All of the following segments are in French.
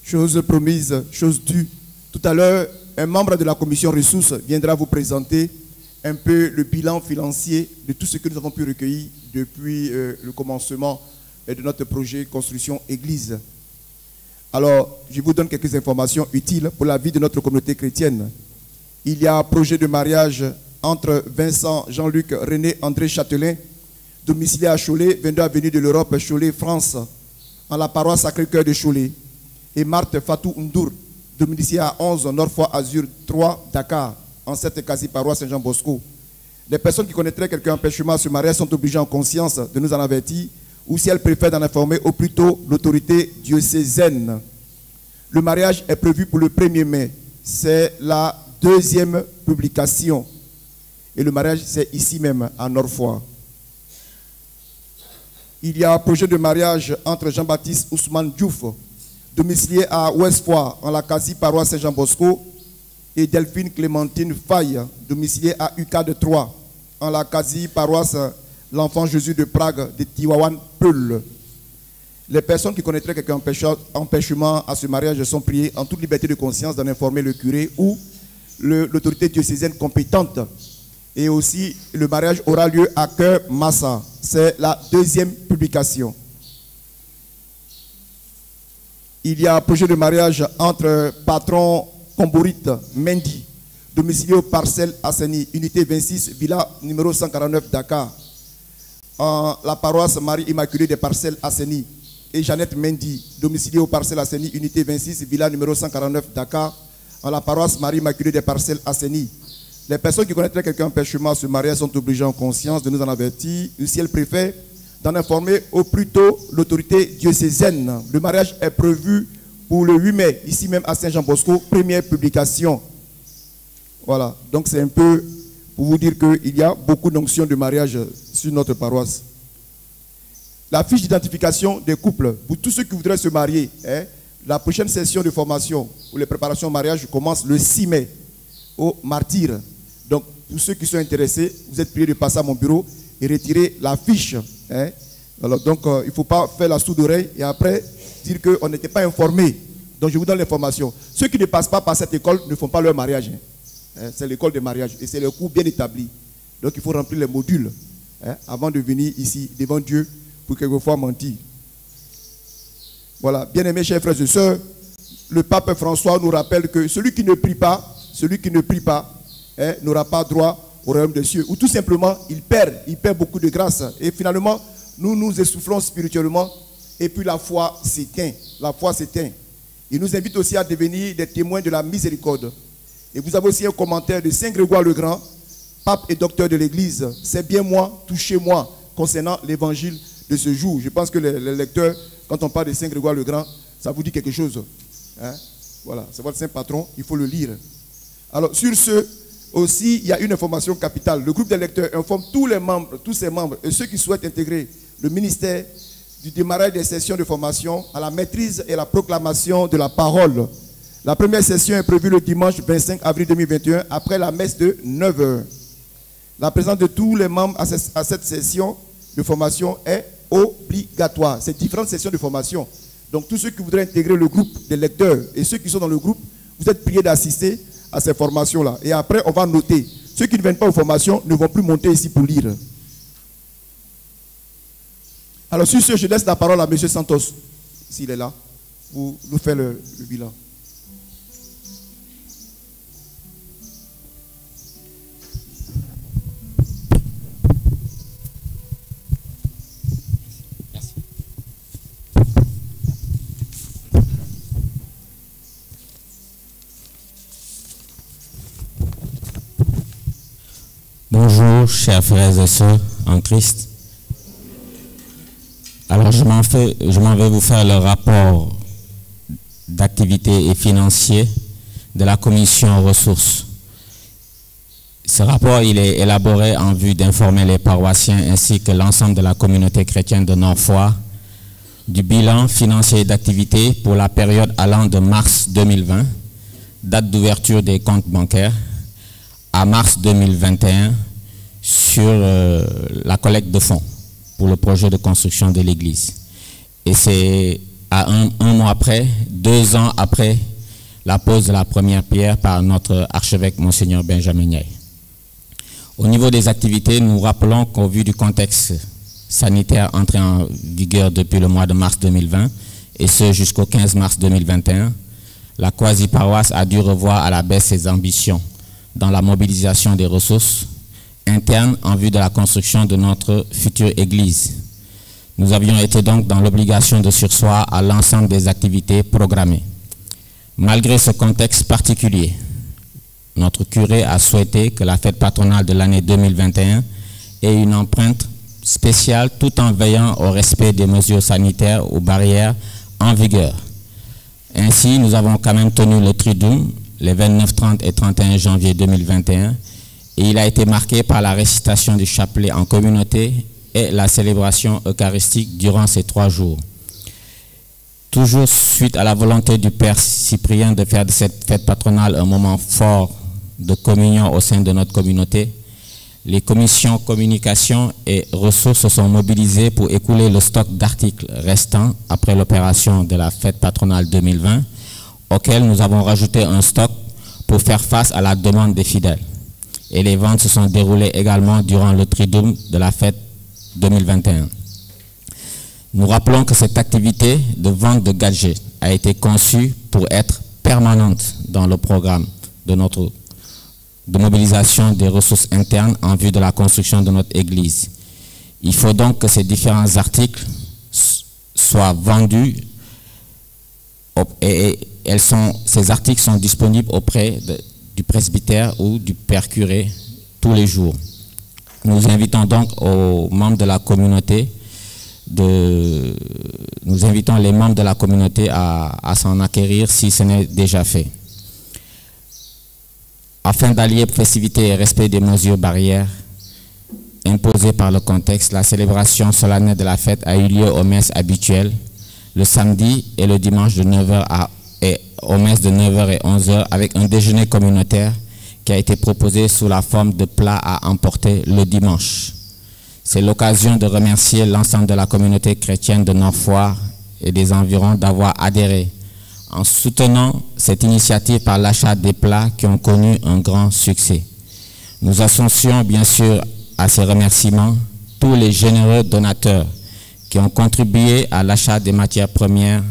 Chose promise, chose due. Tout à l'heure, un membre de la commission ressources viendra vous présenter un peu le bilan financier de tout ce que nous avons pu recueillir depuis le commencement de notre projet construction église. Alors, je vous donne quelques informations utiles pour la vie de notre communauté chrétienne. Il y a un projet de mariage entre Vincent Jean-Luc René André Châtelain, domicilié à Cholet, 22 avenue de l'Europe, Cholet, France, en la paroisse Sacré-Cœur de Cholet, et Marthe Fatou Ndour, domicilié à 11 Nord-Foy Azur 3, Dakar, en cette quasi-paroisse Saint-Jean-Bosco. Les personnes qui connaîtraient quelqu'un empêchement à ce mariage sont obligées en conscience de nous en avertir, ou si elles préfèrent d'en informer au plus tôt l'autorité diocésaine. Le mariage est prévu pour le 1er mai. C'est la deuxième publication. Et le mariage, c'est ici même, à Nord-Foy. Il y a un projet de mariage entre Jean-Baptiste Ousmane Diouf, domicilié à Ouest-Foy, en la quasi-paroisse Saint-Jean-Bosco, et Delphine Clémentine Faye, domiciliée à UCAD 3, en la quasi-paroisse L'Enfant Jésus de Prague, de Tiwawan, Peul. Les personnes qui connaîtraient quelqu'un empêchement à ce mariage sont priées en toute liberté de conscience d'en informer le curé ou l'autorité diocésaine compétente. Et aussi, le mariage aura lieu à Cœur Massa. C'est la deuxième publication. Il y a un projet de mariage entre patron Comborite Mendy, domicilié aux parcelles Asseni, unité 26, villa numéro 149, Dakar, en la paroisse Marie-Immaculée des parcelles Asseni, et Jeannette Mendy, domiciliée aux parcelles Asseni, unité 26, villa numéro 149, Dakar, en la paroisse Marie-Immaculée des parcelles Asseni. Les personnes qui connaîtraient quelqu'un empêchement à ce mariage sont obligées en conscience de nous en avertir, ou si elles préfèrent d'en informer au plus tôt l'autorité diocésaine. Le mariage est prévu pour le 8 mai, ici même à Saint-Jean-Bosco, première publication. Voilà, donc c'est un peu pour vous dire qu'il y a beaucoup d'onctions de mariage sur notre paroisse. La fiche d'identification des couples, pour tous ceux qui voudraient se marier, la prochaine session de formation ou les préparations au mariage commence le 6 mai au Martyr. Donc, pour ceux qui sont intéressés, vous êtes priés de passer à mon bureau et retirer la fiche. Alors, donc, il ne faut pas faire la sourde oreille et après dire qu'on n'était pas informé. Donc, je vous donne l'information. Ceux qui ne passent pas par cette école ne font pas leur mariage. C'est l'école de mariage et c'est le cours bien établi. Donc, il faut remplir les modules avant de venir ici devant Dieu pour quelquefois mentir. Voilà, bien aimés chers frères et sœurs, le pape François nous rappelle que celui qui ne prie pas n'aura pas droit au royaume des cieux. Ou tout simplement, il perd beaucoup de grâce. Et finalement, nous nous essoufflons spirituellement et puis la foi s'éteint. Il nous invite aussi à devenir des témoins de la miséricorde. Et vous avez aussi un commentaire de Saint Grégoire le Grand, pape et docteur de l'Église. C'est bien moi, touchez-moi, concernant l'évangile de ce jour. Je pense que les lecteurs, quand on parle de Saint Grégoire le Grand, ça vous dit quelque chose. Voilà, c'est votre saint patron, il faut le lire. Alors, sur ce, aussi, il y a une information capitale. Le groupe des lecteurs informe tous ses membres et ceux qui souhaitent intégrer le ministère du démarrage des sessions de formation à la maîtrise et la proclamation de la parole. La première session est prévue le dimanche 25 avril 2021 après la messe de 9 h. La présence de tous les membres à cette session de formation est obligatoire. C'est différentes sessions de formation. Donc tous ceux qui voudraient intégrer le groupe des lecteurs et ceux qui sont dans le groupe, vous êtes priés d'assister à ces formations-là. Et après, on va noter. Ceux qui ne viennent pas aux formations ne vont plus monter ici pour lire. Alors sur ce, je laisse la parole à M. Santos, s'il est là, pour nous faire le bilan. Bonjour, chers frères et sœurs en Christ. Alors, je m'en vais vous faire le rapport d'activité et financier de la commission ressources. Ce rapport, il est élaboré en vue d'informer les paroissiens ainsi que l'ensemble de la communauté chrétienne de Nord-Foy du bilan financier d'activité pour la période allant de mars 2020, date d'ouverture des comptes bancaires, à mars 2021 sur la collecte de fonds pour le projet de construction de l'église. Et c'est à un mois après, 2 ans après la pose de la première pierre par notre archevêque, Monseigneur Benjamin Ndiaye. Au niveau des activités, nous rappelons qu'au vu du contexte sanitaire entré en vigueur depuis le mois de mars 2020, et ce jusqu'au 15 mars 2021, la quasi-paroisse a dû revoir à la baisse ses ambitions dans la mobilisation des ressources internes en vue de la construction de notre future église. Nous avions été donc dans l'obligation de surseoir à l'ensemble des activités programmées. Malgré ce contexte particulier, notre curé a souhaité que la fête patronale de l'année 2021 ait une empreinte spéciale tout en veillant au respect des mesures sanitaires ou barrières en vigueur. Ainsi, nous avons quand même tenu le Triduum les 29, 30 et 31 janvier 2021 et il a été marqué par la récitation du chapelet en communauté et la célébration eucharistique durant ces 3 jours. Toujours suite à la volonté du Père Cyprien de faire de cette fête patronale un moment fort de communion au sein de notre communauté, les commissions communication et ressources se sont mobilisées pour écouler le stock d'articles restants après l'opération de la fête patronale 2020, auquel nous avons rajouté un stock pour faire face à la demande des fidèles. Et les ventes se sont déroulées également durant le Triduum de la fête 2021. Nous rappelons que cette activité de vente de gadgets a été conçue pour être permanente dans le programme de mobilisation des ressources internes en vue de la construction de notre église. Il faut donc que ces différents articles soient vendus et ces articles sont disponibles auprès du presbytère ou du père curé tous les jours. Nous invitons donc aux membres de la communauté nous invitons les membres de la communauté à s'en acquérir si ce n'est déjà fait. Afin d'allier festivité et respect des mesures barrières imposées par le contexte, la célébration solennelle de la fête a eu lieu aux messes habituelles le samedi et le dimanche de 9h aux messes de 9h et 11h avec un déjeuner communautaire qui a été proposé sous la forme de plats à emporter le dimanche. C'est l'occasion de remercier l'ensemble de la communauté chrétienne de Nord-Foire et des environs d'avoir adhéré en soutenant cette initiative par l'achat des plats qui ont connu un grand succès. Nous associons bien sûr à ces remerciements tous les généreux donateurs qui ont contribué à l'achat des matières premières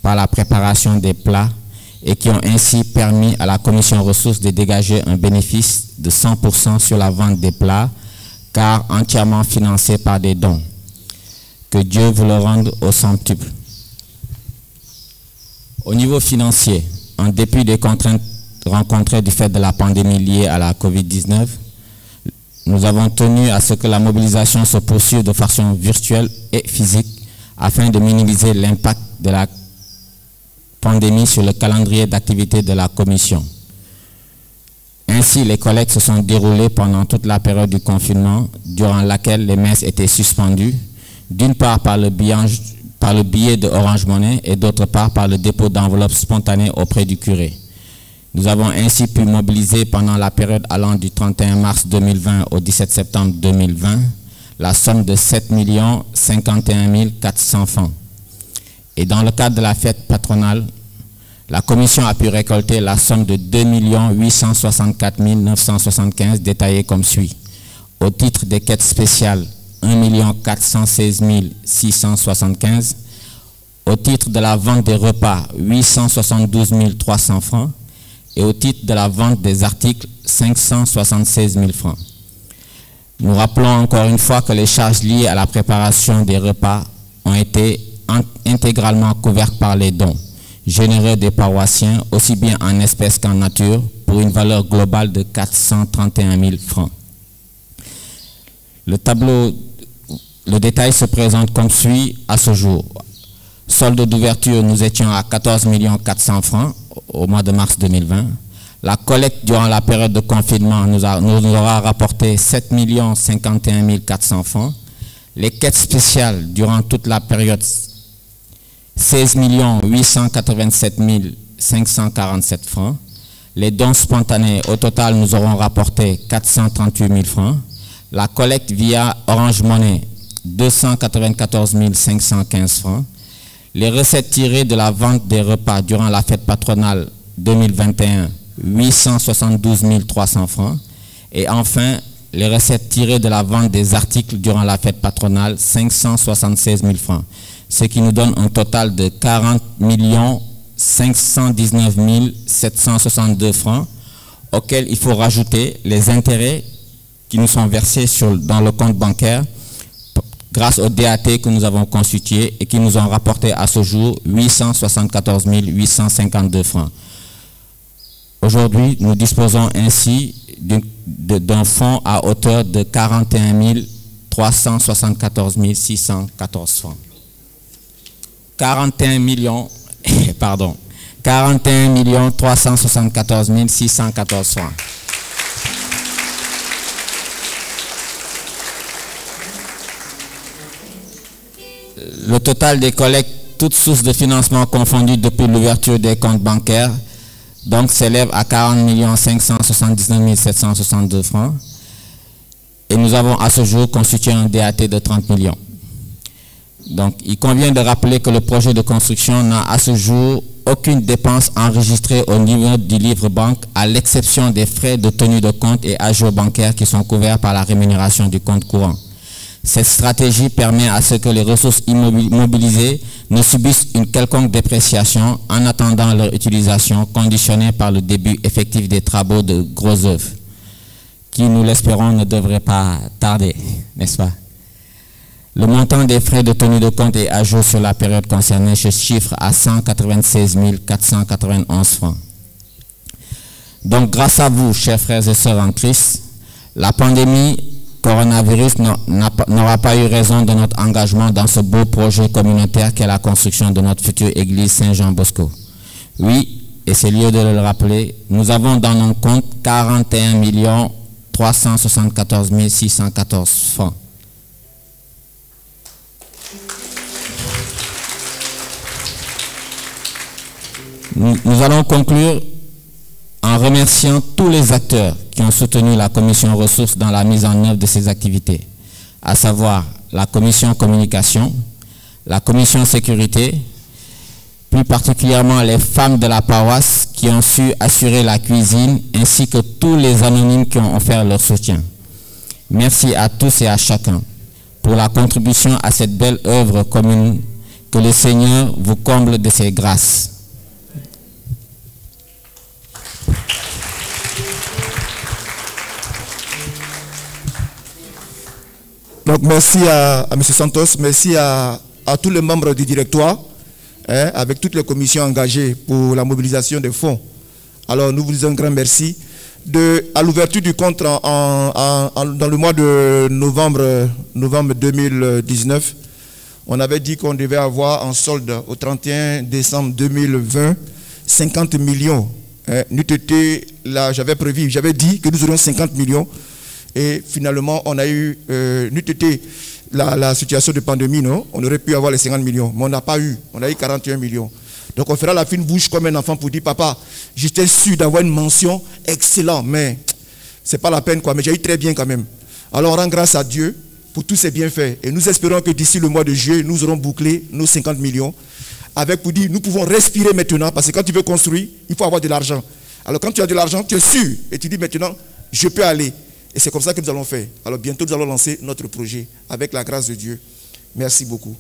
par la préparation des plats et qui ont ainsi permis à la commission ressources de dégager un bénéfice de 100% sur la vente des plats, car entièrement financé par des dons. Que Dieu vous le rende au centuple. Au niveau financier, en dépit des contraintes rencontrées du fait de la pandémie liée à la COVID-19, nous avons tenu à ce que la mobilisation se poursuive de façon virtuelle et physique afin de minimiser l'impact de la pandémie sur le calendrier d'activité de la commission. Ainsi, les collectes se sont déroulées pendant toute la période du confinement, durant laquelle les messes étaient suspendues, d'une part par le billet de Orange Money et d'autre part par le dépôt d'enveloppes spontanées auprès du curé. Nous avons ainsi pu mobiliser pendant la période allant du 31 mars 2020 au 17 septembre 2020 la somme de 7 51 400 francs. Et dans le cadre de la fête patronale, la commission a pu récolter la somme de 2 864 975 détaillée comme suit. Au titre des quêtes spéciales, 1 416 675. Au titre de la vente des repas, 872 300 francs. Et au titre de la vente des articles, 576 000 francs. Nous rappelons encore une fois que les charges liées à la préparation des repas ont été intégralement couvertes par les dons généreux des paroissiens, aussi bien en espèces qu'en nature, pour une valeur globale de 431 000 francs. Le détail se présente comme suit à ce jour. Solde d'ouverture, nous étions à 14 400 francs au mois de mars 2020. La collecte durant la période de confinement nous aura rapporté 7 51 400 francs. Les quêtes spéciales durant toute la période, 16 887 547 francs. Les dons spontanés, au total, nous aurons rapporté 438 000 francs. La collecte via Orange Money, 294 515 francs. Les recettes tirées de la vente des repas durant la fête patronale 2021, 872 300 francs. Et enfin, les recettes tirées de la vente des articles durant la fête patronale, 576 000 francs. Ce qui nous donne un total de 40 519 762 francs, auxquels il faut rajouter les intérêts qui nous sont versés dans le compte bancaire grâce au DAT que nous avons constitué et qui nous ont rapporté à ce jour 874 852 francs. Aujourd'hui, nous disposons ainsi d'un fonds à hauteur de 41 374 614 francs. 41 374 614 francs. Le total des collectes, toutes sources de financement confondues depuis l'ouverture des comptes bancaires, donc s'élève à 40 579 762 francs. Et nous avons à ce jour constitué un DAT de 30 millions. Donc, il convient de rappeler que le projet de construction n'a à ce jour aucune dépense enregistrée au niveau du livre banque, à l'exception des frais de tenue de compte et agios bancaires qui sont couverts par la rémunération du compte courant. Cette stratégie permet à ce que les ressources mobilisées ne subissent une quelconque dépréciation en attendant leur utilisation conditionnée par le début effectif des travaux de gros œuvres, qui, nous l'espérons, ne devrait pas tarder, n'est-ce pas? Le montant des frais de tenue de compte et agios sur la période concernée se chiffre à 196 491 francs. Donc, grâce à vous, chers frères et sœurs en Christ, la pandémie coronavirus n'aura pas eu raison de notre engagement dans ce beau projet communautaire qu'est la construction de notre future église Saint-Jean-Bosco. Oui, et c'est lieu de le rappeler, nous avons dans nos comptes 41 374 614 francs. Nous allons conclure en remerciant tous les acteurs qui ont soutenu la commission ressources dans la mise en œuvre de ces activités, à savoir la commission communication, la commission sécurité, plus particulièrement les femmes de la paroisse qui ont su assurer la cuisine, ainsi que tous les anonymes qui ont offert leur soutien. Merci à tous et à chacun pour la contribution à cette belle œuvre commune. Que le Seigneur vous comble de ses grâces. Donc merci à M. Santos, merci à tous les membres du directoire, avec toutes les commissions engagées pour la mobilisation des fonds. Alors nous vous disons un grand merci. À l'ouverture du compte dans le mois de novembre 2019, on avait dit qu'on devait avoir en solde au 31 décembre 2020 50 millions. J'avais dit que nous aurions 50 millions. Et finalement, on a eu, la situation de pandémie, non, on aurait pu avoir les 50 millions, mais on n'a pas eu, on a eu 41 millions. Donc on fera la fine bouche comme un enfant pour dire, papa, j'étais sûr d'avoir une mention excellente, mais c'est pas la peine, quoi, mais j'ai eu très bien quand même. Alors on rend grâce à Dieu pour tous ces bienfaits. Et nous espérons que d'ici le mois de juillet, nous aurons bouclé nos 50 millions, avec pour dire, nous pouvons respirer maintenant, parce que quand tu veux construire, il faut avoir de l'argent. Alors quand tu as de l'argent, tu es sûr, et tu dis maintenant, je peux aller. Et c'est comme ça que nous allons faire. Alors bientôt, nous allons lancer notre projet avec la grâce de Dieu. Merci beaucoup.